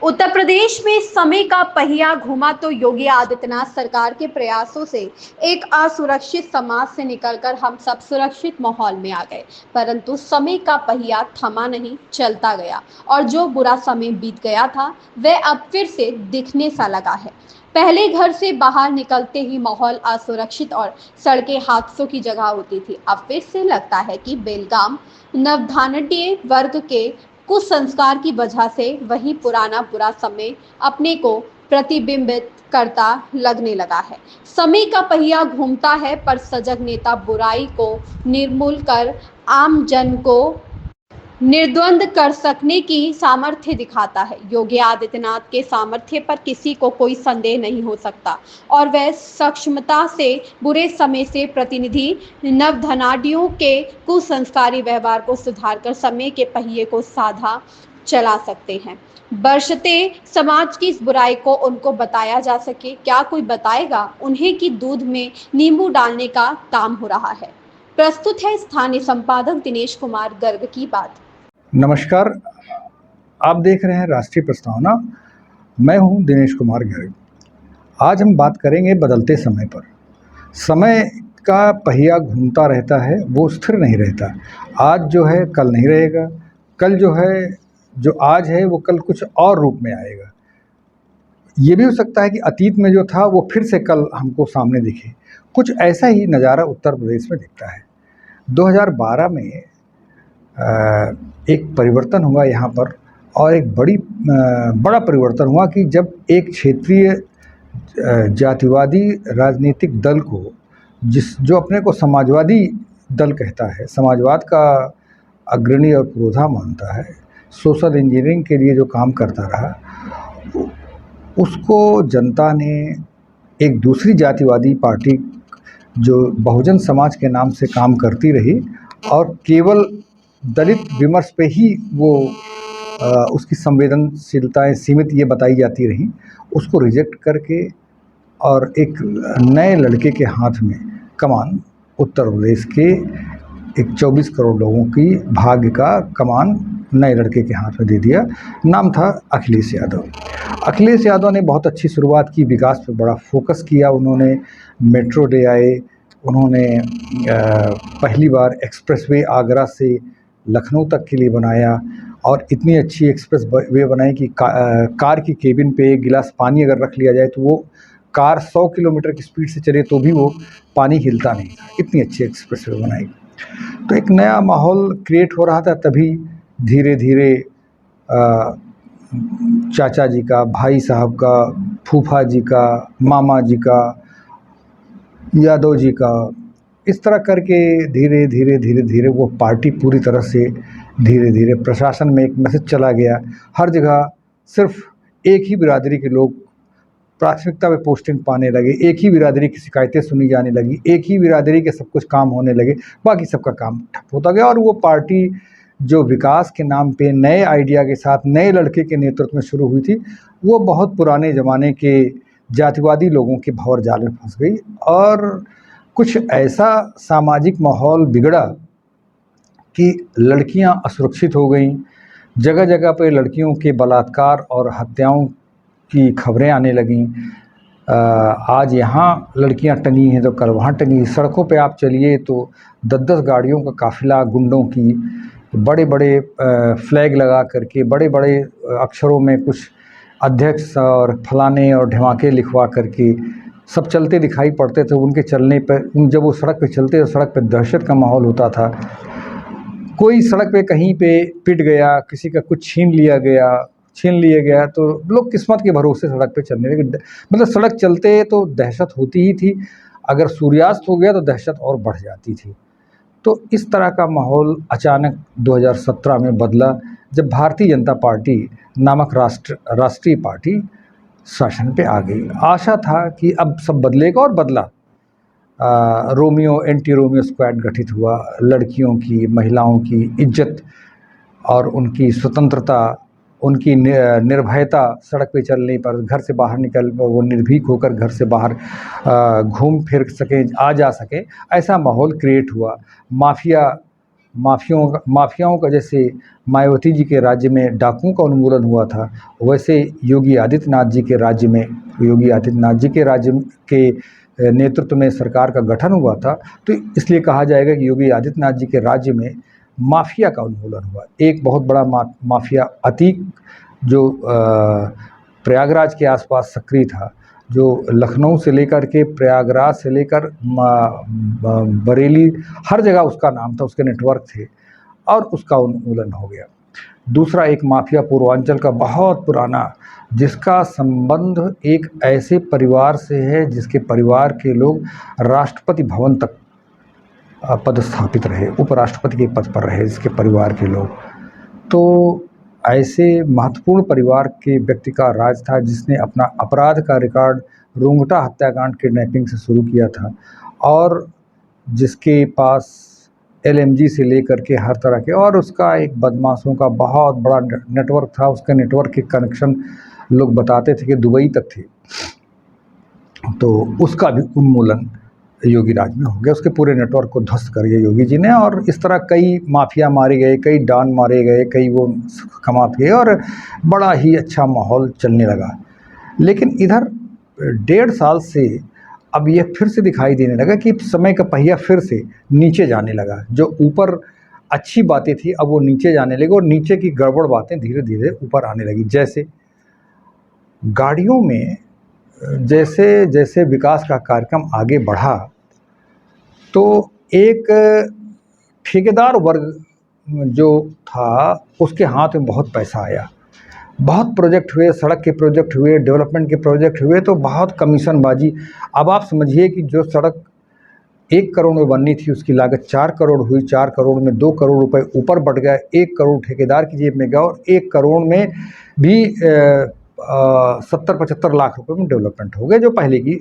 उत्तर प्रदेश में समय का पहिया घुमा तो योगी आदित्यनाथ सरकार के प्रयासों से एक असुरक्षित समाज से निकलकर हम सब सुरक्षित माहौल में आ गए। परंतु समय का पहिया थमा नहीं, चलता गया और जो बुरा समय बीत गया था वह अब फिर से दिखने सा लगा है। पहले घर से बाहर निकलते ही माहौल असुरक्षित और सड़कें हादसों की जगह होती थी। अब फिर से लगता है कि बेलगाम नवधारणीय वर्ग के कुछ संस्कार की वजह से वही पुराना बुरा समय अपने को प्रतिबिंबित करता लगने लगा है। समय का पहिया घूमता है पर सजग नेता बुराई को निर्मूल कर आम जन को निर्द्वंद कर सकने की सामर्थ्य दिखाता है। योगी आदित्यनाथ के सामर्थ्य पर किसी को कोई संदेह नहीं हो सकता और वह सक्षमता से बुरे समय से प्रतिनिधि नवधनाढ़ियों के कुसंस्कारी व्यवहार को सुधार कर समय के पहिए को साधा चला सकते हैं। बशर्ते समाज की इस बुराई को उनको बताया जा सके। क्या कोई बताएगा उन्हें कि दूध में नींबू डालने का काम हो रहा है। प्रस्तुत है स्थानीय संपादक दिनेश कुमार गर्ग की बात। नमस्कार, आप देख रहे हैं राष्ट्रीय प्रस्तावना। मैं हूं दिनेश कुमार गर्ग। आज हम बात करेंगे बदलते समय पर। समय का पहिया घूमता रहता है, वो स्थिर नहीं रहता। आज जो है कल नहीं रहेगा, कल जो है जो आज है वो कल कुछ और रूप में आएगा। ये भी हो सकता है कि अतीत में जो था वो फिर से कल हमको सामने दिखे। कुछ ऐसा ही नज़ारा उत्तर प्रदेश में दिखता है। 2012 में एक परिवर्तन हुआ यहाँ पर, और एक बड़ा परिवर्तन हुआ कि जब एक क्षेत्रीय जातिवादी राजनीतिक दल को जो अपने को समाजवादी दल कहता है, समाजवाद का अग्रणी और पुरोधा मानता है, सोशल इंजीनियरिंग के लिए जो काम करता रहा, उसको जनता ने एक दूसरी जातिवादी पार्टी जो बहुजन समाज के नाम से काम करती रही और केवल दलित विमर्श पे ही वो उसकी संवेदनशीलताएं सीमित ये बताई जाती रही, उसको रिजेक्ट करके और एक नए लड़के के हाथ में कमान, उत्तर प्रदेश के एक 24 करोड़ लोगों की भाग्य का कमान नए लड़के के हाथ में दे दिया। नाम था अखिलेश यादव। अखिलेश यादव ने बहुत अच्छी शुरुआत की, विकास पे बड़ा फोकस किया। उन्होंने मेट्रो ले आए, उन्होंने पहली बार एक्सप्रेसवे आगरा से लखनऊ तक के लिए बनाया और इतनी अच्छी एक्सप्रेस वे बनाई कि कार की केबिन पे एक गिलास पानी अगर रख लिया जाए तो वो कार 100 किलोमीटर की स्पीड से चले तो भी वो पानी हिलता नहीं था। इतनी अच्छी एक्सप्रेस वे बनाई। तो एक नया माहौल क्रिएट हो रहा था। तभी धीरे धीरे चाचा जी का, भाई साहब का, फूफा जी का, मामा जी का, यादव जी का, इस तरह करके धीरे धीरे धीरे धीरे वो पार्टी पूरी तरह से धीरे धीरे प्रशासन में एक मैसेज चला गया। हर जगह सिर्फ एक ही बिरादरी के लोग प्राथमिकता में पोस्टिंग पाने लगे, एक ही बिरादरी की शिकायतें सुनी जाने लगी, एक ही बिरादरी के सब कुछ काम होने लगे, बाकी सबका काम ठप होता गया। और वो पार्टी जो विकास के नाम पे नए आइडिया के साथ नए लड़के के नेतृत्व में शुरू हुई थी, वो बहुत पुराने ज़माने के जातिवादी लोगों के भंवर जाल में फंस गई और कुछ ऐसा सामाजिक माहौल बिगड़ा कि लड़कियां असुरक्षित हो गईं। जगह जगह पे लड़कियों के बलात्कार और हत्याओं की खबरें आने लगीं। आज यहाँ लड़कियां टंगी हैं तो कल वहाँ टंगी। सड़कों पे आप चलिए तो 10-10 गाड़ियों का काफिला गुंडों की, बड़े बड़े फ्लैग लगा करके, बड़े बड़े अक्षरों में कुछ अध्यक्ष और फलाने और ढमाके लिखवा करके सब चलते दिखाई पड़ते थे। उनके चलने पर, जब वो सड़क पे चलते तो सड़क पे दहशत का माहौल होता था। कोई सड़क पे कहीं पे पिट गया, किसी का कुछ छीन लिया गया तो लोग किस्मत के भरोसे सड़क पे चलने लगे। मतलब सड़क चलते तो दहशत होती ही थी, अगर सूर्यास्त हो गया तो दहशत और बढ़ जाती थी। तो इस तरह का माहौल अचानक 2017 में बदला जब भारतीय जनता पार्टी नामक राष्ट्रीय पार्टी शासन पे आ गई। आशा था कि अब सब बदलेगा और बदला। एंटी रोमियो स्क्वाड गठित हुआ। लड़कियों की, महिलाओं की इज्जत और उनकी स्वतंत्रता, उनकी निर्भयता, सड़क पे चलने पर, घर से बाहर निकल वो निर्भीक होकर घर से बाहर घूम फिर सकें, आ जा सकें, ऐसा माहौल क्रिएट हुआ। माफिया माफियाओं का जैसे मायावती जी के राज्य में डाकुओं का उन्मूलन हुआ था, वैसे योगी आदित्यनाथ जी के राज्य में, योगी आदित्यनाथ जी के राज्य के नेतृत्व में सरकार का गठन हुआ था। तो इसलिए कहा जाएगा कि योगी आदित्यनाथ जी के राज्य में माफिया का उन्मूलन हुआ। एक बहुत बड़ा माफिया अतीक जो प्रयागराज के आसपास सक्रिय था, जो लखनऊ से लेकर के प्रयागराज से लेकर बरेली, हर जगह उसका नाम था, उसके नेटवर्क थे, और उसका उन्मूलन हो गया। दूसरा एक माफिया पूर्वांचल का बहुत पुराना, जिसका संबंध एक ऐसे परिवार से है जिसके परिवार के लोग राष्ट्रपति भवन तक पदस्थापित रहे, उपराष्ट्रपति के पद पर रहे जिसके परिवार के लोग। तो ऐसे महत्वपूर्ण परिवार के व्यक्ति का राज था, जिसने अपना अपराध का रिकॉर्ड रुंगटा हत्याकांड किडनैपिंग से शुरू किया था, और जिसके पास एलएमजी से लेकर के हर तरह के, और उसका एक बदमाशों का बहुत बड़ा नेटवर्क था। उसके नेटवर्क के कनेक्शन लोग बताते थे कि दुबई तक थे। तो उसका भी उन्मूलन योगी राज में हो गया, उसके पूरे नेटवर्क को ध्वस्त कर दिया योगी जी ने। और इस तरह कई माफिया मारे गए, कई डॉन मारे गए, कई वो कमात गए, और बड़ा ही अच्छा माहौल चलने लगा। लेकिन इधर 1.5 साल से अब ये फिर से दिखाई देने लगा कि समय का पहिया फिर से नीचे जाने लगा। जो ऊपर अच्छी बातें थी अब वो नीचे जाने लगी, और नीचे की गड़बड़ बातें धीरे धीरे ऊपर आने लगी। जैसे गाड़ियों में जैसे जैसे विकास का कार्यक्रम आगे बढ़ा, तो एक ठेकेदार वर्ग जो था उसके हाथ में बहुत पैसा आया। बहुत प्रोजेक्ट हुए, सड़क के प्रोजेक्ट हुए, डेवलपमेंट के प्रोजेक्ट हुए, तो बहुत कमीशनबाजी। अब आप समझिए कि जो सड़क 1 करोड़ में बननी थी, उसकी लागत 4 करोड़ हुई। 4 करोड़ में 2 करोड़ रुपए ऊपर बढ़ गया, 1 करोड़ ठेकेदार की जेब में गया, और 1 करोड़ में भी 70-75 लाख रुपए में डेवलपमेंट हो गए, जो पहले की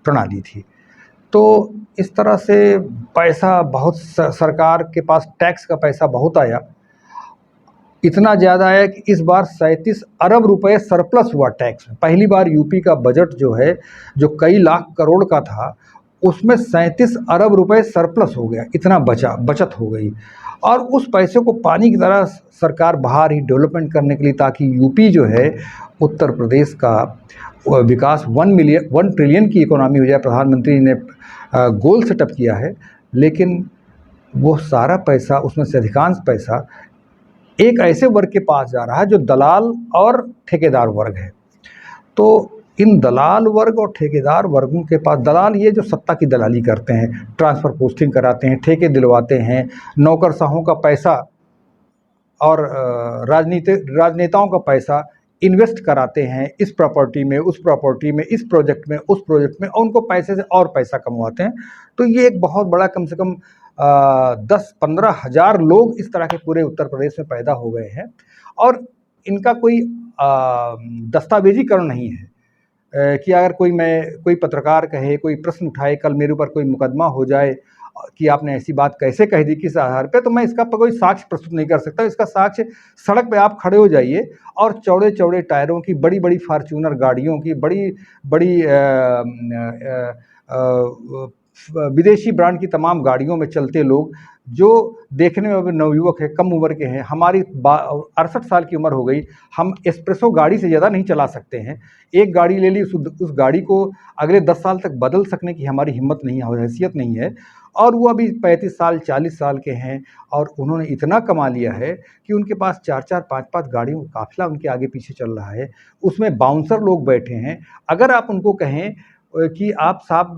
प्रणाली थी। तो इस तरह से पैसा बहुत, सरकार के पास टैक्स का पैसा बहुत आया। इतना ज़्यादा आया कि इस बार 37 अरब रुपए सरप्लस हुआ टैक्स में। पहली बार यूपी का बजट जो है, जो कई लाख करोड़ का था, उसमें 37 अरब रुपए सरप्लस हो गया, इतना बचत हो गई। और उस पैसे को पानी की तरह सरकार बहा रही डेवलपमेंट करने के लिए, ताकि यूपी जो है, उत्तर प्रदेश का विकास 1 ट्रिलियन की इकोनॉमी हो जाए। प्रधानमंत्री ने गोल सेटअप किया है, लेकिन वो सारा पैसा, उसमें से अधिकांश पैसा एक ऐसे वर्ग के पास जा रहा है जो दलाल और ठेकेदार वर्ग है। तो इन दलाल वर्ग और ठेकेदार वर्गों के पास, दलाल ये जो सत्ता की दलाली करते हैं, ट्रांसफ़र पोस्टिंग कराते हैं, ठेके दिलवाते हैं, नौकरशाहों का पैसा और राजनेताओं का पैसा इन्वेस्ट कराते हैं इस प्रॉपर्टी में, उस प्रॉपर्टी में, इस प्रोजेक्ट में, उस प्रोजेक्ट में, और उनको पैसे से और पैसा कमवाते हैं। तो ये एक बहुत बड़ा, कम से कम 10-15 हज़ार लोग इस तरह के पूरे उत्तर प्रदेश में पैदा हो गए हैं, और इनका कोई दस्तावेजीकरण नहीं है कि अगर कोई पत्रकार कहे, कोई प्रश्न उठाए, कल मेरे ऊपर कोई मुकदमा हो जाए कि आपने ऐसी बात कैसे कह दी, किस आधार पे, तो मैं इसका कोई साक्ष्य प्रस्तुत नहीं कर सकता। इसका साक्ष्य, सड़क पे आप खड़े हो जाइए और चौड़े चौड़े टायरों की, बड़ी बड़ी फॉर्च्यूनर गाड़ियों की, बड़ी बड़ी विदेशी ब्रांड की तमाम गाड़ियों में चलते लोग, जो देखने में अभी नवयुवक है, कम उम्र के हैं, हमारी 68 साल की उम्र हो गई, हम एस्प्रेसो गाड़ी से ज़्यादा नहीं चला सकते हैं। एक गाड़ी ले ली, उस गाड़ी को अगले 10 साल तक बदल सकने की हमारी हिम्मत नहीं है, हैसियत नहीं है। और वो अभी 35 साल 40 साल के हैं, और उन्होंने इतना कमा लिया है कि उनके पास 4-4 5-5 गाड़ियों का काफ़िला उनके आगे पीछे चल रहा है। उसमें बाउंसर लोग बैठे हैं। अगर आप उनको कहें कि आप साहब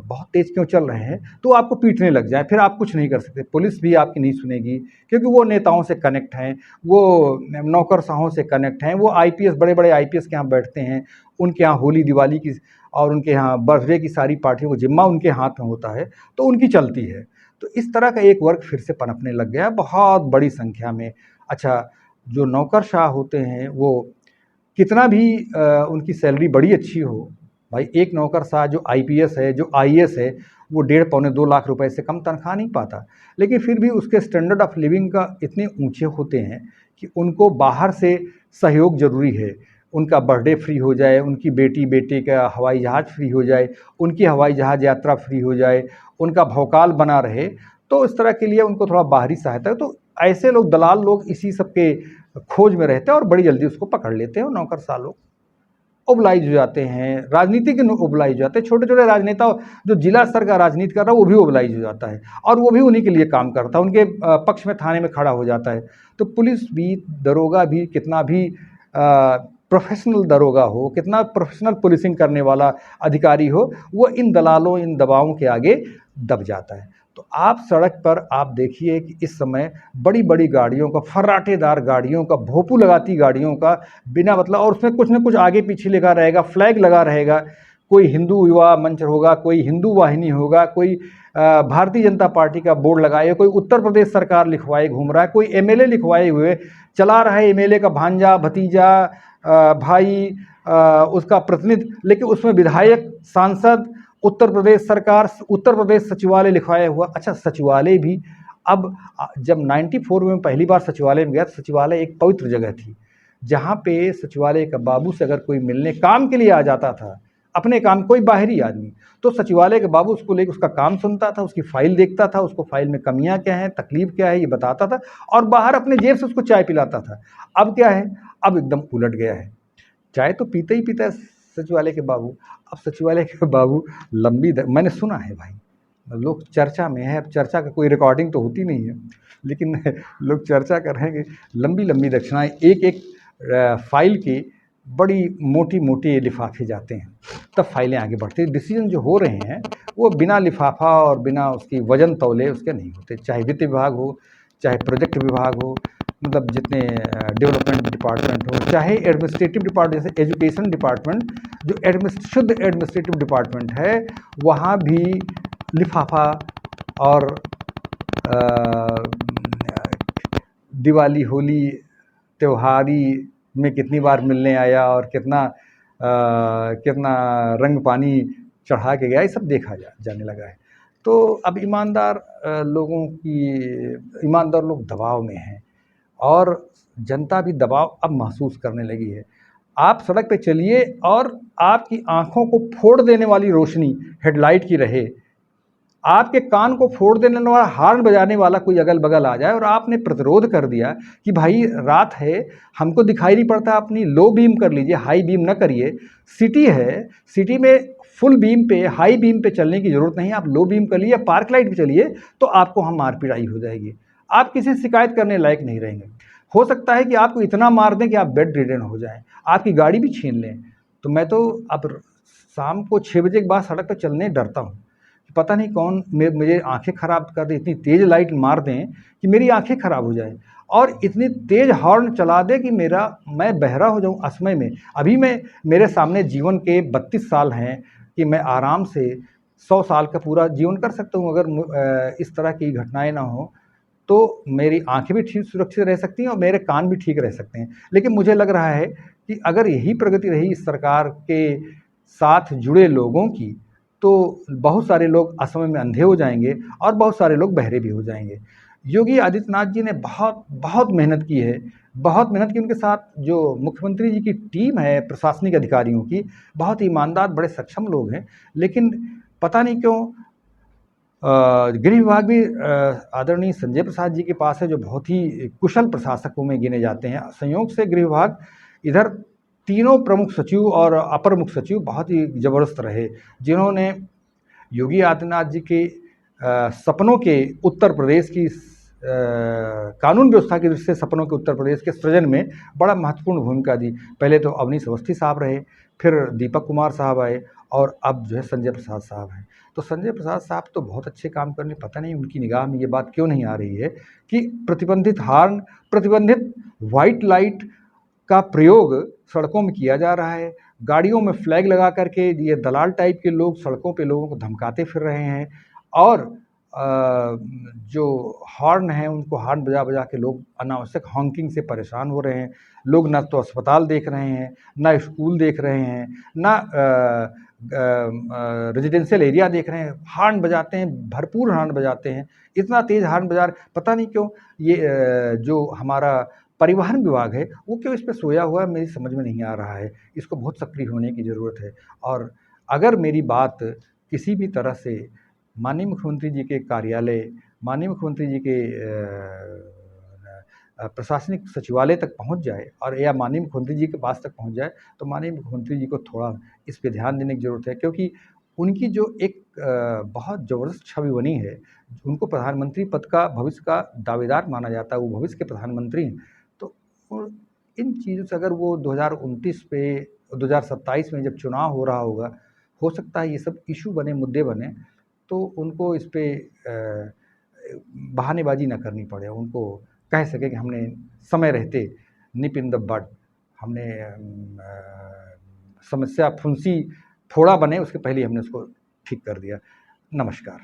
बहुत तेज़ क्यों चल रहे हैं, तो आपको पीटने लग जाए, फिर आप कुछ नहीं कर सकते। पुलिस भी आपकी नहीं सुनेगी, क्योंकि वो नेताओं से कनेक्ट हैं, वो नौकरशाहों से कनेक्ट हैं, वो आईपीएस, बड़े बड़े आईपीएस के यहाँ बैठते हैं, उनके यहाँ होली दिवाली की और उनके यहाँ बर्थडे की सारी पार्टियों को जिम्मा उनके हाथ में होता है, तो उनकी चलती है। तो इस तरह का एक वर्ग फिर से पनपने लग गया बहुत बड़ी संख्या में। अच्छा, जो नौकरशाह होते हैं, वो कितना भी उनकी सैलरी बड़ी अच्छी हो, भाई एक नौकरशाह जो आईपीएस है, जो आईएएस है, वो 1.5-2 लाख रुपए से कम तनख्वाह नहीं पाता। लेकिन फिर भी उसके स्टैंडर्ड ऑफ लिविंग का इतने ऊंचे होते हैं कि उनको बाहर से सहयोग जरूरी है। उनका बर्थडे फ्री हो जाए, उनकी बेटे का हवाई जहाज़ फ्री हो जाए, उनकी हवाई जहाज़ यात्रा फ्री हो जाए, उनका भौकाल बना रहे, तो इस तरह के लिए उनको थोड़ा बाहरी सहायता है। तो ऐसे लोग, दलाल लोग, इसी सब के खोज में रहते हैं और बड़ी जल्दी उसको पकड़ लेते हैं और नौकरशाह लोग ओबलाइज हो जाते हैं, राजनीतिक ओबलाइज हो जाते हैं। छोटे छोटे राजनेता जो जिला स्तर का राजनीति कर रहा है वो भी ओबलाइज हो जाता है और वो भी उन्हीं के लिए काम करता है, उनके पक्ष में थाने में खड़ा हो जाता है। तो पुलिस भी, दरोगा भी, कितना भी प्रोफेशनल दरोगा हो, कितना प्रोफेशनल पुलिसिंग करने वाला अधिकारी हो, वो इन दलालों, इन दबावों के आगे दब जाता है। तो आप सड़क पर आप देखिए कि इस समय बड़ी बड़ी गाड़ियों का, फर्राटेदार गाड़ियों का, भोंपू लगाती गाड़ियों का, बिना मतलब, और उसमें कुछ न कुछ आगे पीछे लिखा रहेगा, फ्लैग लगा रहेगा। कोई हिंदू युवा मंच होगा, कोई हिंदू वाहिनी होगा, कोई भारतीय जनता पार्टी का बोर्ड लगाए, कोई उत्तर प्रदेश सरकार लिखवाए घूम रहा है, कोई एमएलए लिखवाए हुए चला रहा है, एमएलए का भांजा, भतीजा, भाई, उसका प्रतिनिधि, लेकिन उसमें विधायक, सांसद, उत्तर प्रदेश सरकार, उत्तर प्रदेश सचिवालय लिखवाया हुआ। अच्छा, सचिवालय भी अब, जब 94 में पहली बार सचिवालय में गया तो सचिवालय एक पवित्र जगह थी, जहाँ पे सचिवालय का बाबू से अगर कोई मिलने काम के लिए आ जाता था, अपने काम, कोई बाहरी आदमी, तो सचिवालय के बाबू उसको लेकर उसका काम सुनता था, उसकी फाइल देखता था, उसको फाइल में कमियां क्या हैं, तकलीफ क्या है, ये बताता था और बाहर अपने जेब से उसको चाय पिलाता था। अब क्या है, अब एकदम उलट गया है। चाय तो पीते ही पीता है सचिवालय के बाबू, अब सचिवालय के बाबू मैंने सुना है भाई, लोग चर्चा में है, अब चर्चा का कोई रिकॉर्डिंग तो होती नहीं है, लेकिन लोग चर्चा कर रहे हैं कि लंबी लंबी दक्षिणाएं, एक एक फाइल की बड़ी मोटी मोटी लिफाफे जाते हैं, तब फाइलें आगे बढ़ती हैं। डिसीजन जो हो रहे हैं वो बिना लिफाफा और बिना उसकी वजन तौले उसके नहीं होते, चाहे वित्त विभाग हो, चाहे प्रोजेक्ट विभाग हो, मतलब जितने डेवलपमेंट डिपार्टमेंट हो, चाहे एडमिनिस्ट्रेटिव डिपार्टमेंट, जैसे एजुकेशन डिपार्टमेंट जो शुद्ध एडमिनिस्ट्रेटिव डिपार्टमेंट है, वहाँ भी लिफाफा और दिवाली, होली, त्योहारी में कितनी बार मिलने आया और कितना रंग पानी चढ़ा के गया, ये सब देखा जाने लगा है। तो अब ईमानदार लोग दबाव में हैं और जनता भी दबाव अब महसूस करने लगी है। आप सड़क पे चलिए और आपकी आंखों को फोड़ देने वाली रोशनी हेडलाइट की रहे, आपके कान को फोड़ देने वाला हॉर्न बजाने वाला कोई अगल बगल आ जाए और आपने प्रतिरोध कर दिया कि भाई रात है, हमको दिखाई नहीं पड़ता, अपनी लो बीम कर लीजिए, हाई बीम न करिए, सिटी है, सिटी में फुल बीम पे, हाई बीम पे चलने की ज़रूरत नहीं है, आप लो बीम कर लीजिए, पार्क लाइट पे चलिए, तो आपको हम मार पिटाई हो जाएगी, आप किसी शिकायत करने लायक नहीं रहेंगे। हो सकता है कि आपको इतना मार दें कि आप बेड रिडन हो जाएं, आपकी गाड़ी भी छीन लें। तो मैं तो अब शाम को 6 बजे के बाद सड़क पर चलने डरता हूँ, पता नहीं कौन मुझे आंखें ख़राब कर दे, इतनी तेज़ लाइट मार दें कि मेरी आंखें ख़राब हो जाए और इतनी तेज़ हॉर्न चला दे कि मैं बहरा हो जाऊं असमय में। अभी मेरे सामने जीवन के 32 साल हैं कि मैं आराम से 100 साल का पूरा जीवन कर सकता हूं, अगर इस तरह की घटनाएं ना हो तो मेरी आंखें भी ठीक सुरक्षित रह सकती हैं और मेरे कान भी ठीक रह सकते हैं। लेकिन मुझे लग रहा है कि अगर यही प्रगति रही इस सरकार के साथ जुड़े लोगों की, तो बहुत सारे लोग असमय में अंधे हो जाएंगे और बहुत सारे लोग बहरे भी हो जाएंगे। योगी आदित्यनाथ जी ने बहुत मेहनत की है, बहुत मेहनत की। उनके साथ जो मुख्यमंत्री जी की टीम है प्रशासनिक अधिकारियों की, बहुत ईमानदार, बड़े सक्षम लोग हैं, लेकिन पता नहीं क्यों गृह विभाग भी आदरणीय संजय प्रसाद जी के पास है, जो बहुत ही कुशल प्रशासकों में गिने जाते हैं। संयोग से गृह विभाग इधर तीनों प्रमुख सचिव और अपर मुख्य सचिव बहुत ही ज़बरदस्त रहे, जिन्होंने योगी आदित्यनाथ जी के सपनों के उत्तर प्रदेश की कानून व्यवस्था की दृष्टि से सपनों के उत्तर प्रदेश के सृजन में बड़ा महत्वपूर्ण भूमिका दी। पहले तो अवनीश अवस्थी साहब रहे, फिर दीपक कुमार साहब आए और अब जो है संजय प्रसाद साहब हैं। तो संजय प्रसाद साहब तो बहुत अच्छे काम करने, पता नहीं उनकी निगाह में ये बात क्यों नहीं आ रही है कि प्रतिबंधित हॉर्न, प्रतिबंधित वाइट लाइट का प्रयोग सड़कों में किया जा रहा है। गाड़ियों में फ्लैग लगा करके ये दलाल टाइप के लोग सड़कों पे लोगों को धमकाते फिर रहे हैं और जो हॉर्न हैं उनको हॉर्न बजा बजा के लोग अनावश्यक हॉन्किंग से परेशान हो रहे हैं। लोग ना तो अस्पताल देख रहे हैं, ना स्कूल देख रहे हैं, ना रेजिडेंशियल एरिया देख रहे हैं, हॉर्न बजाते हैं, भरपूर हॉर्न बजाते हैं, इतना तेज़ हॉर्न बजा, पता नहीं क्यों ये जो हमारा परिवहन विभाग है वो क्यों इस पर सोया हुआ है, मेरी समझ में नहीं आ रहा है। इसको बहुत सक्रिय होने की ज़रूरत है। और अगर मेरी बात किसी भी तरह से माननीय मुख्यमंत्री जी के कार्यालय माननीय मुख्यमंत्री जी के प्रशासनिक सचिवालय तक पहुंच जाए और या माननीय मुख्यमंत्री जी के पास तक पहुंच जाए, तो माननीय मुख्यमंत्री जी को थोड़ा इस पे ध्यान देने की ज़रूरत है, क्योंकि उनकी जो एक बहुत ज़बरदस्त छवि बनी है, उनको प्रधानमंत्री पद का भविष्य का दावेदार माना जाता है, वो भविष्य के प्रधानमंत्री हैं। तो इन चीज़ों से अगर वो 2029 पे 2027 में जब चुनाव हो रहा होगा, हो सकता है ये सब इशू बने, मुद्दे बने, तो उनको इस पे बहानेबाजी ना करनी पड़े। उनको कह सके कि हमने समय रहते निप इन द बड, हमने समस्या फुंसी फोड़ा बने उसके पहले हमने उसको ठीक कर दिया। नमस्कार।